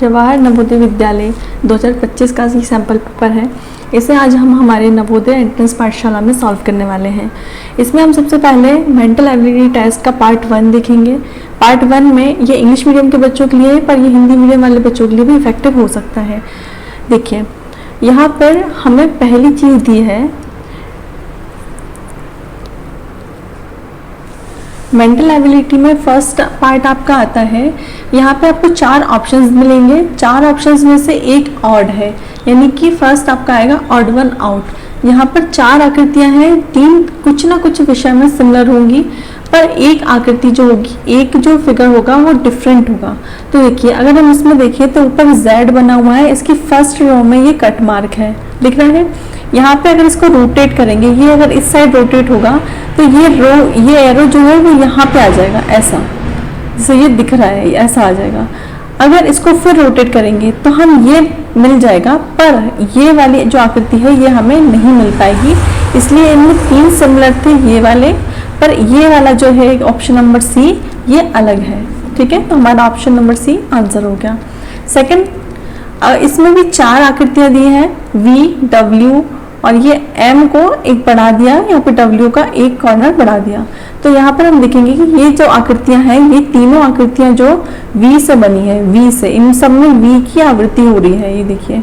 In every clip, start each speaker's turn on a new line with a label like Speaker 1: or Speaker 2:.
Speaker 1: जवाहर नवोदय विद्यालय 2025 का ये sample paper है। इसे आज हम हमारे नवोदय एंट्रेंस पाठशाला में सॉल्व करने वाले हैं। इसमें हम सबसे पहले मेंटल एबिलिटी टेस्ट का पार्ट 1 देखेंगे। पार्ट 1 में ये इंग्लिश मीडियम के बच्चों के लिए, पर ये हिंदी मीडियम वाले बच्चों के लिए भी इफेक्टिव हो सकता है। देखिए, यहाँ पर हमें पहली चीज़ दी है मेंटल एबिलिटी में फर्स्ट पार्ट आपका आता है। यहाँ पे आपको 4 ऑप्शंस मिलेंगे। 4 ऑप्शंस में से एक ऑड है, यानी कि फर्स्ट आपका आएगा ऑड वन आउट। यहाँ पर 4 आकृतियाँ हैं, 3 कुछ ना कुछ विषय में सिमिलर होंगी, पर एक आकृति जो होगी, एक जो फिगर होगा वो डिफरेंट होगा। तो देखिए, अगर हम इसमें देखिए तो ऊपर Z बना हुआ है, इसकी फर्स्ट रो में ये कट मार्क है, दिख रहा है। यहाँ पे अगर इसको रोटेट करेंगे, ये अगर इस साइड रोटेट होगा तो ये एरो जो है वो यहाँ पे आ जाएगा, ऐसा जैसे ये दिख रहा है, ऐसा आ जाएगा। अगर इसको फिर रोटेट करेंगे तो हम ये मिल जाएगा, पर ये वाली जो आकृति है ये हमें नहीं मिल पाएगी। इसलिए इनमें 3 सिमिलर थे ये वाले, पर ये वाला जो है ऑप्शन नंबर सी ये अलग है। ठीक है, तो हमारा ऑप्शन नंबर सी आंसर हो गया। सेकंड, इसमें भी 4 आकृतियां दी हैं, वी, डब्ल्यू और ये M को एक बढ़ा दिया, यहाँ पे W का एक कॉर्नर बढ़ा दिया। तो यहाँ पर हम देखेंगे कि ये जो आकृतियां हैं, ये तीनों आकृतियां जो V से बनी है, V से, इन सब में V की आवृत्ति हो रही है, ये देखिए।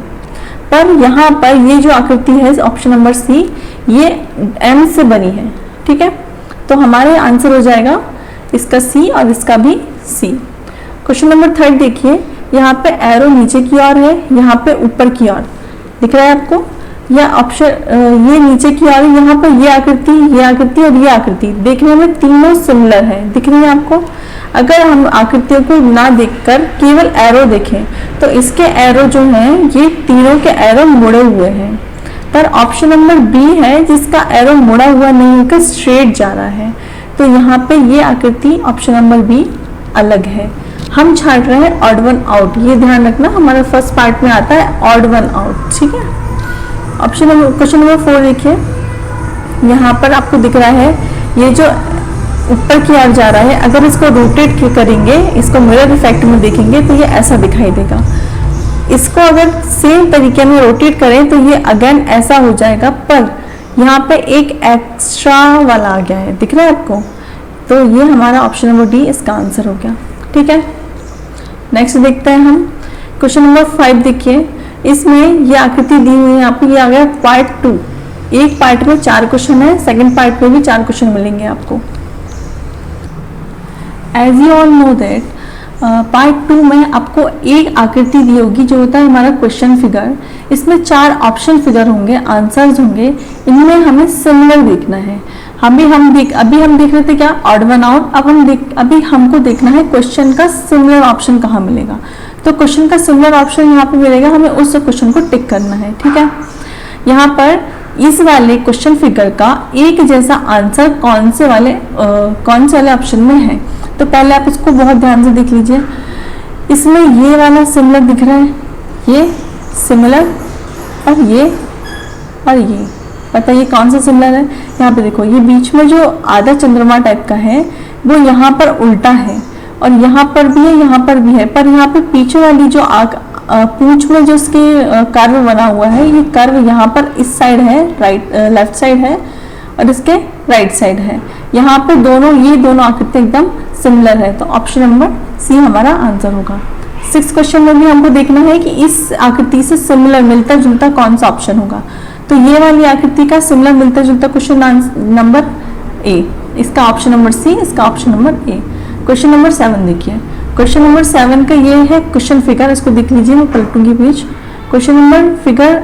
Speaker 1: पर यहाँ पर ये जो आकृति है ऑप्शन नंबर सी, ये M से बनी है। ठीक है, तो हमारे आंसर हो जाएगा इसका C और इसका भी C। क्वेश्चन नंबर 3 देखिए, यहाँ पे एरो नीचे की ओर है, यहाँ पे ऊपर की ओर दिख रहा है आपको। यह ऑप्शन ये नीचे की ओर, यहाँ पर ये आकृति और ये आकृति देखने में तीनों सिमिलर है, दिख रही है आपको। अगर हम आकृतियों को ना देखकर केवल एरो देखें तो इसके एरो जो हैं, ये तीनों के एरो मुड़े हुए हैं। पर ऑप्शन नंबर बी है जिसका एरो मुड़ा हुआ नहीं होकर स्ट्रेट जा रहा है। तो यहाँ पे ये आकृति ऑप्शन नंबर बी अलग है। हम छाट रहे हैं ऑड वन आउट, ये ध्यान रखना, हमारे फर्स्ट पार्ट में आता है ऑड वन आउट। ठीक है, क्वेश्चन नंबर 4 देखिए, यहाँ पर आपको दिख रहा है ये जो ऊपर की ओर जा रहा है, अगर इसको रोटेट करेंगे, इसको मिरर इफेक्ट में देखेंगे तो ये ऐसा दिखाई देगा। इसको अगर सेम तरीके में रोटेट करें तो ये अगेन ऐसा हो जाएगा, पर यहाँ पे एक एक्स्ट्रा वाला आ गया है, दिख रहा है आपको। तो ये हमारा ऑप्शन नंबर डी इसका आंसर हो गया। ठीक है, नेक्स्ट देखते हैं हम। क्वेश्चन नंबर 5 देखिए, इसमें ये आकृति दी हुई है आपको, ये आ गया पार्ट 2। एक पार्ट में 4 क्वेश्चन है, सेकंड पार्ट में भी 4 क्वेश्चन मिलेंगे आपको। As you all know that part 2 में आपको एक आकृति दी होगी जो होता है हमारा क्वेश्चन फिगर। इसमें 4 ऑप्शन फिगर होंगे, आंसर्स होंगे, इनमें हमें सिमिलर देखना है। अभी हम देख रहे थे क्या ऑड वन आउट, अभी हमको देखना है क्वेश्चन का सिमिलर ऑप्शन कहाँ मिलेगा। तो क्वेश्चन का सिमिलर ऑप्शन यहाँ पे मिलेगा, हमें उस क्वेश्चन को टिक करना है। ठीक है, यहाँ पर इस वाले क्वेश्चन फिगर का एक जैसा आंसर कौन से वाले ऑप्शन में है। तो पहले आप इसको बहुत ध्यान से देख लीजिए। इसमें ये वाला सिमिलर दिख रहा है, ये सिमिलर, और ये बताइए कौन सा सिमिलर है। यहाँ पे देखो, ये बीच में जो आधा चंद्रमा टाइप का है वो यहाँ पर उल्टा है, और यहाँ पर भी है, यहाँ पर भी है, पर यहाँ पे पीछे वाली जो पूंछ में जो इसके कर्व बना हुआ है, ये कर्व यहाँ पर इस साइड है, लेफ्ट साइड है, और इसके राइट साइड है। यहाँ पे ये दोनों आकृति एकदम सिमिलर है, तो ऑप्शन नंबर सी हमारा आंसर होगा। 6 क्वेश्चन में भी हमको देखना है कि इस आकृति से सिमिलर मिलता जुलता कौन सा ऑप्शन होगा। तो ये वाली आकृति का सिमिलर मिलता जुलता क्वेश्चन नंबर ए, इसका ऑप्शन नंबर सी, इसका option number A. Question number 7 देखिए, क्वेश्चन नंबर 7 का ये है क्वेश्चन फिगर, इसको देख लीजिए, मैं पलटूंगी page. Question number figure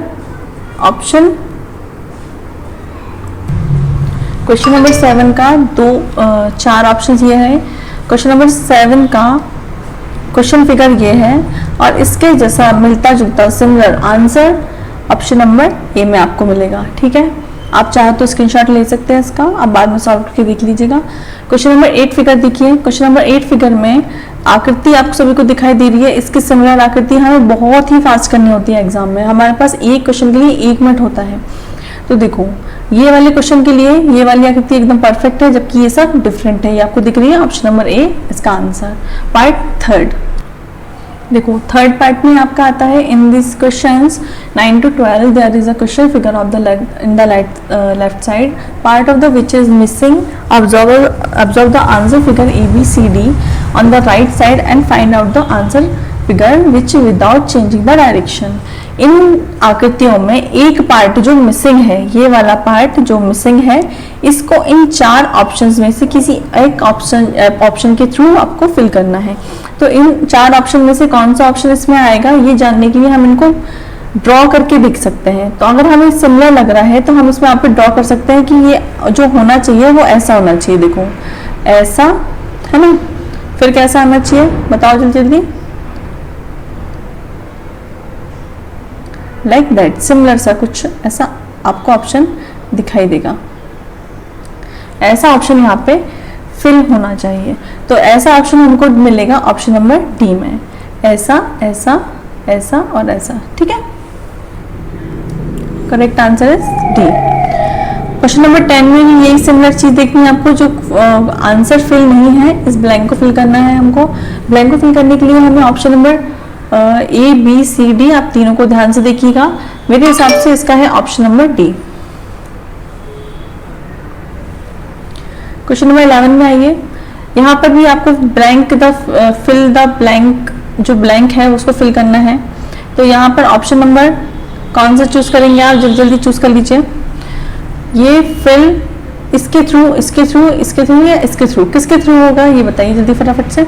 Speaker 1: option, question number 7 का 4 ऑप्शन ये है। क्वेश्चन नंबर 7 का क्वेश्चन फिगर ये है, और इसके जैसा मिलता जुलता similar answer option number A में आपको मिलेगा। ठीक है, आप चाहे तो स्क्रीनशॉट ले सकते हैं इसका, आप बाद में सॉल्व करके देख लीजिएगा। क्वेश्चन नंबर 8 फिगर देखिए, क्वेश्चन नंबर 8 फिगर में आकृति आप सभी को दिखाई दे रही है। इसकी सिमिलर आकृति हमें बहुत ही फास्ट करनी होती है एग्जाम में, हमारे पास एक क्वेश्चन के लिए 1 मिनट होता है। तो देखो, ये वाले क्वेश्चन के लिए ये वाली आकृति एकदम परफेक्ट है, जबकि ये सब डिफरेंट है। ये आपको दिख रही है, ऑप्शन नंबर ए इसका आंसर। पार्ट 3 देखो थर्ड पार्ट में आपका आता है in this questions 9 to 12 there is a question figure of the in the left side part of the which is missing observe the answer figure ABCD on the right side and find out the answer figure which without changing the direction. इन आकृतियों में एक part जो missing है, ये वाला part जो missing है, इसको इन चार ऑप्शंस में से किसी एक ऑप्शन के थ्रू आपको फिल करना है। तो इन चार ऑप्शन में से कौन सा ऑप्शन इसमें आएगा ये जानने के लिए हम इनको ड्रॉ करके देख सकते हैं। तो अगर हमें सिमिलर लग रहा है तो हम इसमें आप ड्रॉ कर सकते हैं कि ये जो होना चाहिए वो ऐसा होना चाहिए। देखो ऐसा है ना, फिर कैसा आना चाहिए बताओ जल्दी जल्दी। लाइक दैट, सिमिलर सा कुछ ऐसा आपको ऑप्शन दिखाई देगा। ऐसा ऑप्शन यहाँ पे फिल होना चाहिए। तो ऐसा ऑप्शन हमको मिलेगा ऑप्शन नंबर डी में, ऐसा ऐसा ऐसा और ऐसा। ठीक है, correct answer is D. Question number 10 में भी यही सिमिलर चीज देखनी है आपको। जो आंसर फिल नहीं है, इस ब्लैंक को फिल करना है हमको। ब्लैंक को फिल करने के लिए हमें ऑप्शन नंबर ABCD, आप तीनों को ध्यान से देखिएगा। मेरे हिसाब से इसका है option number D. Question number 11 में आइए। यहाँ पर भी आपको ब्लैंक फिल द ब्लैंक, जो ब्लैंक है उसको फिल करना है। तो यहाँ पर ऑप्शन नंबर कौन सा चूज करेंगे आप, जल्दी जल्दी चूज कर लीजिए। ये फिल इसके थ्रू, इसके थ्रू, इसके थ्रू या इसके थ्रू, किसके थ्रू होगा ये बताइए जल्दी फटाफट से।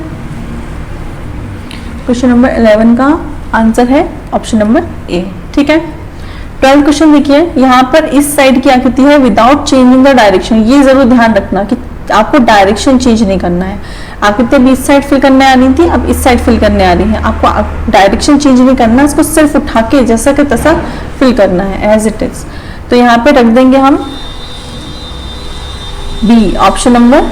Speaker 1: क्वेश्चन नंबर 11 का आंसर है ऑप्शन नंबर ए। ठीक है, 12 क्वेश्चन देखिए। यहाँ पर इस साइड की आकृति है विदाउट चेंजिंग द डायरेक्शन। ये जरूर ध्यान रखना कि आपको डायरेक्शन चेंज नहीं करना है। आकृति अभी इस साइड फिल करने आ रही थी, अब इस साइड फिल करने आ रही है। आपको डायरेक्शन चेंज नहीं करना, इसको सिर्फ उठा के जैसा कि तैसा फिल करना है एज इट इज। तो यहाँ पे रख देंगे हम बी, ऑप्शन नंबर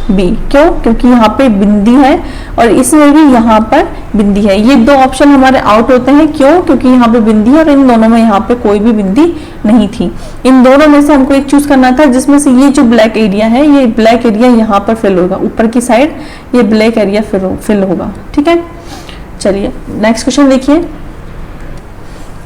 Speaker 1: बी। क्यों? क्योंकि यहाँ पे बिंदी है और इसमें भी यहाँ पर बिंदी है। ये दो ऑप्शन हमारे आउट होते हैं। क्यों? क्योंकि यहाँ पे बिंदी है और इन दोनों में यहाँ पे कोई भी बिंदी नहीं थी। इन दोनों में से हमको एक चूज करना था जिसमें से ये जो ब्लैक एरिया है, ये ब्लैक एरिया यहाँ पर फिल होगा, ऊपर की साइड ये ब्लैक एरिया फिल होगा। ठीक है, चलिए नेक्स्ट क्वेश्चन देखिए।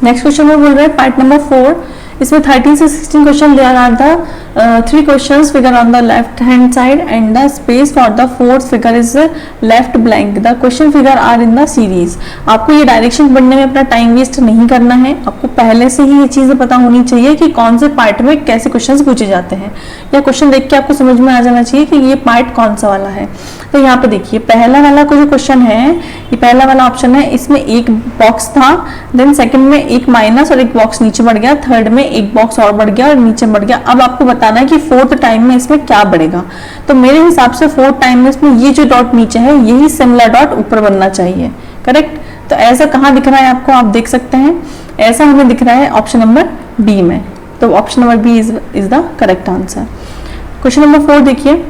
Speaker 1: नेक्स्ट क्वेश्चन में बोल रहे हैं पार्ट नंबर 4। इसमें 13 से 16 question there are the 3 questions figure on the left hand side and the space for the fourth figure is left blank. The question figure are in the series. आपको ये direction पढ़ने में अपना time waste नहीं करना है। आपको पहले से ही ये चीजें पता होनी चाहिए कि कौन से पार्ट में कैसे क्वेश्चन पूछे जाते हैं, या क्वेश्चन देख के आपको समझ में आ जाना चाहिए कि ये पार्ट कौन सा वाला है। तो यहाँ पे देखिए पहला वाला जो क्वेश्चन है, ये पहला वाला ऑप्शन है, इसमें एक बॉक्स था, देन सेकंड में एक माइनस और एक बॉक्स नीचे बढ़ गया, थर्ड में एक बॉक्स और बढ़ गया और नीचे बढ़ गया। अब आपको बताना है कि फोर्थ टाइम में इसमें क्या बढ़ेगा। तो मेरे हिसाब से फोर्थ टाइम में इसमें ये जो डॉट नीचे है यही सिमिलर डॉट ऊपर बनना चाहिए। करेक्ट? तो ऐसा कहाँ दिख रहा है आपको, आप देख सकते हैं, ऐसा हमें दिख रहा है ऑप्शन नंबर बी में। तो option number B is the correct answer. Question number 4 देखिए।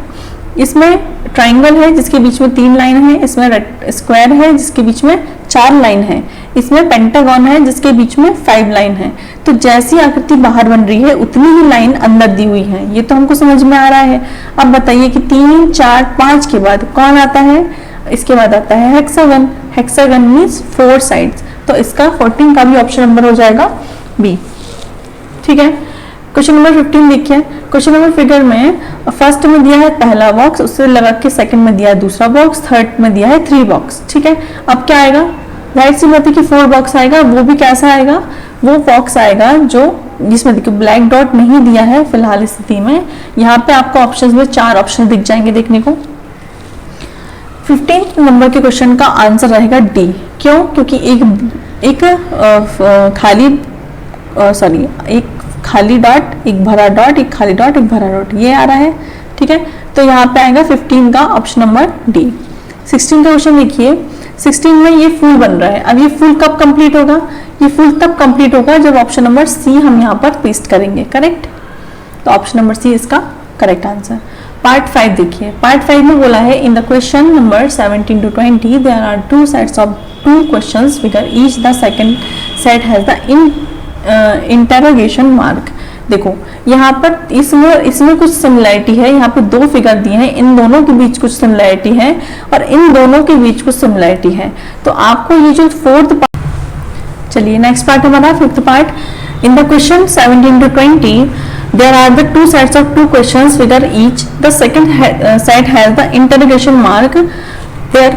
Speaker 1: इसमें ट्राइंगल है जिसके बीच में 3 लाइन है, इसमें स्क्वायर है जिसके बीच में 4 लाइन है, इसमें पेंटागन है जिसके बीच में 5 लाइन है। तो जैसी आकृति बाहर बन रही है उतनी ही लाइन अंदर दी हुई है, ये तो हमको समझ में आ रहा है। अब बताइए कि 3, 4, 5 के बाद कौन आता है? इसके बाद आता है हेक्सागन। Hexagon means 4 sides. तो इसका 14 का भी ऑप्शन नंबर हो जाएगा बी। ठीक है, क्वेश्चन नंबर 15 देखिए। क्वेश्चन नंबर फिगर में फर्स्ट में दिया है पहला बॉक्स, उससे लगा के सेकंड में दिया है दूसरा बॉक्स, थर्ड में दिया है 3 बॉक्स। ठीक है, अब क्या आएगा? राइट सी बात है कि 4 बॉक्स आएगा। वो भी कैसा आएगा? वो बॉक्स आएगा जो जिसमें देखिए ब्लैक डॉट नहीं दिया है फिलहाल स्थिति में। यहाँ पे आपको ऑप्शंस में 4 ऑप्शन दिख जाएंगे देखने को। 15 नंबर के क्वेश्चन का आंसर रहेगा डी। क्यों? क्योंकि एक खाली डॉट, एक भरा डॉट, एक खाली डॉट, एक भरा डॉट, ये आ रहा है। ठीक है, तो यहाँ पे आएगा 15 का ऑप्शन नंबर डी। 16 का क्वेश्चन देखिए। 16 में ये फूल बन रहा है। अब ये फूल कब कंप्लीट होगा? ये फूल तब कंप्लीट होगा जब ऑप्शन नंबर सी हम यहाँ पर पेस्ट करेंगे। करेक्ट? तो ऑप्शन नंबर सी इसका करेक्ट आंसर। पार्ट 5 देखिए। पार्ट 5 में बोला है in the question number 17 to 20 there are 2 sets of 2 questions figure each the second set has the interrogation mark. देखो यहाँ पर इसमें कुछ सिमिलैरिटी है, यहाँ पे दो फिगर दिए हैं, इन दोनों के बीच कुछ सिमिलैरिटी है और इन दोनों के बीच कुछ सिमिलैरिटी है। तो आपको ये जो फोर्थ पार्ट, चलिए नेक्स्ट पार्ट हमारा fifth part. In the question 17 to 20 there are the two sets of two questions figure each. The second set has the interrogation mark. There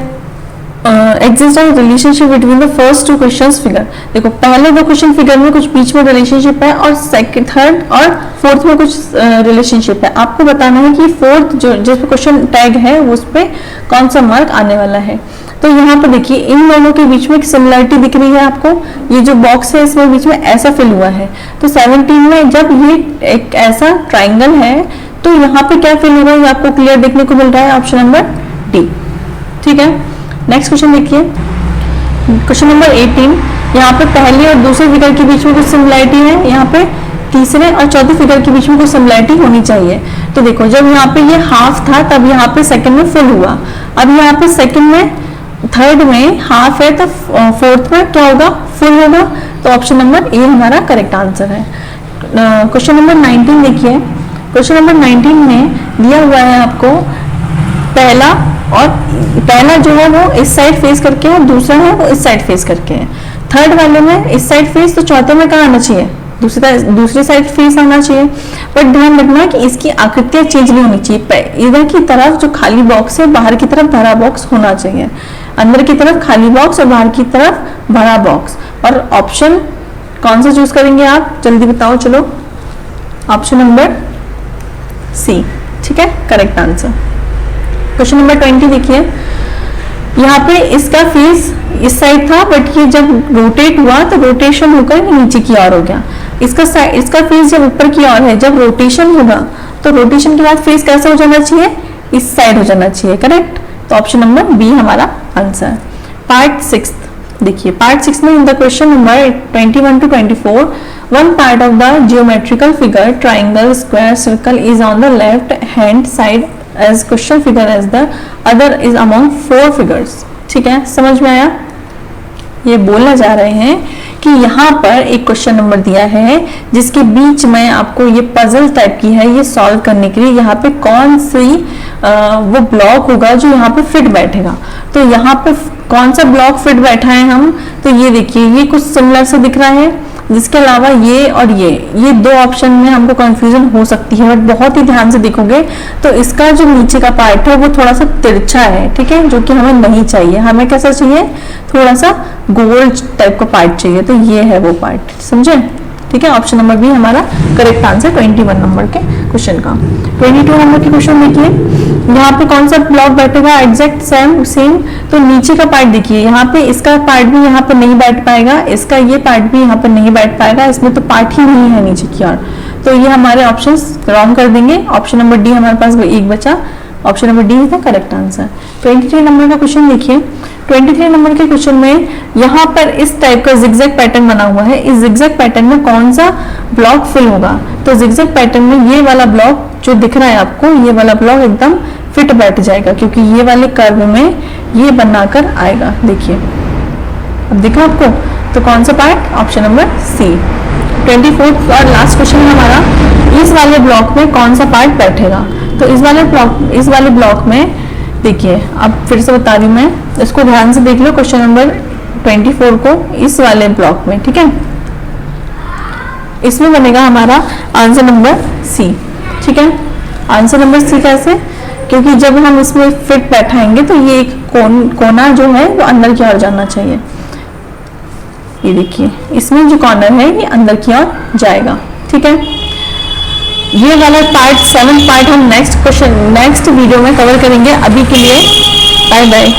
Speaker 1: exists a relationship between the first two questions figure. देखो पहले दो question figure में कुछ बीच में relationship है और second third और fourth में कुछ रिलेशनशिप है। आपको बताना है कि फोर्थ जो जिस पे क्वेश्चन टैग है उस पे कौन सा मार्क आने वाला है। तो यहाँ पर देखिए इन दोनों के बीच में एक सिमिलरिटी दिख रही है आपको, ये जो बॉक्स है इसमें बीच में ऐसा फिल हुआ है। तो 17 में जब ये एक ऐसा ट्राइंगल है तो यहाँ पे क्या फिल होगा ये आपको क्लियर देखने को मिल रहा है, ऑप्शन नंबर डी। ठीक है, नेक्स्ट क्वेश्चन देखिए, क्वेश्चन नंबर 18। यहाँ पे पहले और दूसरे फिगर के बीच में कुछ सिमिलरिटी है, यहाँ पे तीसरे और चौथे फिगर के बीच में कुछ सिमिलरिटी होनी चाहिए। तो देखो जब यहाँ पे ये हाफ था तब यहाँ पे सेकंड में फुल हुआ, अब यहाँ पे सेकंड में थर्ड में हाफ है तो फोर्थ में क्या होगा, फुल होगा। तो ऑप्शन नंबर ए हमारा करेक्ट आंसर है। क्वेश्चन नंबर 19 देखिए, क्वेश्चन नंबर 19 में दिया हुआ है आपको पहला जो है वो इस साइड फेस करके है, दूसरा है वो इस साइड फेस करके है। थर्ड वाले में इस साइड फेस, तो चौथे में कहाँ आना चाहिए, दूसरी साइड फेस आना चाहिए। बट ध्यान रखना कि इसकी आकृतियां चेंज नहीं होनी चाहिए। इधर की तरफ जो खाली बॉक्स है बाहर की तरफ भरा बॉक्स होना चाहिए, अंदर की तरफ खाली बॉक्स और बाहर की तरफ भरा बॉक्स। और ऑप्शन कौन सा चूज करेंगे आप, जल्दी बताओ। चलो ऑप्शन नंबर सी, ठीक है, करेक्ट आंसर। क्वेश्चन नंबर 20 देखिए, यहाँ पे इसका फेस इस साइड था बट ये जब रोटेट हुआ तो रोटेशन होकर नीचे की ओर हो गया। इसका फेस जब ऊपर की ओर है, जब रोटेशन होगा तो रोटेशन के बाद फेस कैसा हो जाना चाहिए, इस साइड हो जाना चाहिए, करेक्ट। तो ऑप्शन नंबर बी हमारा आंसर। पार्ट 6 देखिए, पार्ट 6 में इन the question number 21 to 24 one part of the geometrical figure triangle square circle is on the left hand side as question figure as the other is among four figures। ठीक है, समझ में आया। ये बोलना जा रहे हैं कि यहाँ पर एक क्वेश्चन नंबर दिया है जिसके बीच में आपको ये पजल टाइप की है, ये सॉल्व करने के लिए यहाँ पे कौन सी वो ब्लॉक होगा जो यहाँ पे फिट बैठेगा। तो यहाँ पे कौन सा ब्लॉक फिट बैठा है हम, तो ये देखिए ये कुछ सिमिलर से दिख रहा है, जिसके अलावा ये और ये दो ऑप्शन में हमको कंफ्यूजन हो सकती है। बट बहुत ही ध्यान से देखोगे तो इसका जो नीचे का पार्ट है वो थोड़ा सा तिरछा है, ठीक है, जो कि हमें नहीं चाहिए। हमें कैसा चाहिए, थोड़ा सा गोल टाइप का पार्ट चाहिए। तो ये है वो पार्ट, समझे, ठीक है। ऑप्शन नंबर बी हमारा करेक्ट आंसर 21 नंबर के क्वेश्चन का। 22 नंबर के क्वेश्चन देखिए, यहाँ पे कौन सा ब्लॉक बैठेगा, एग्जैक्ट सेम। तो नीचे का पार्ट देखिए, यहाँ पे इसका पार्ट भी यहाँ पे नहीं बैठ पाएगा, इसका ये पार्ट भी यहाँ पे नहीं बैठ पाएगा, इसमें तो पार्ट ही नहीं है नीचे की ओर। तो ये हमारे ऑप्शन रॉन्ग कर देंगे। ऑप्शन नंबर डी हमारे पास एक बचा, ऑप्शन नंबर डी है करेक्ट आंसर। 23 नंबर का क्वेश्चन देखिए, 23 नंबर के क्वेश्चन में यहाँ पर इस टाइप का जिगजैग पैटर्न बना हुआ है। इस जिगजैग पैटर्न में कौन सा ब्लॉक फिल होगा, तो जिगजैग पैटर्न में ये वाला ब्लॉक जो दिख रहा है आपको, ये वाला ब्लॉक एकदम फिट बैठ जाएगा क्योंकि ये वाले कर्व में ये बनाकर आएगा। देखिए अब दिखा आपको, तो कौन सा पार्ट, ऑप्शन नंबर सी। 24 और लास्ट क्वेश्चन है हमारा, इस वाले ब्लॉक में कौन सा पार्ट बैठेगा। तो इस वाले ब्लॉक में देखिए, अब फिर से बता रही हूँ मैं, इसको ध्यान से देख लो क्वेश्चन नंबर 24 को, इस वाले ब्लॉक में, ठीक है, इसमें बनेगा हमारा आंसर नंबर सी, ठीक है। आंसर नंबर सी कैसे, क्योंकि जब हम इसमें फिट बैठाएंगे तो ये एक कोना जो है वो अंदर की ओर जाना चाहिए। ये देखिए इसमें जो कॉर्नर है ये अंदर की ओर जाएगा, ठीक है। ये वाला पार्ट 7 पार्ट हम नेक्स्ट वीडियो में कवर करेंगे। अभी के लिए बाय बाय।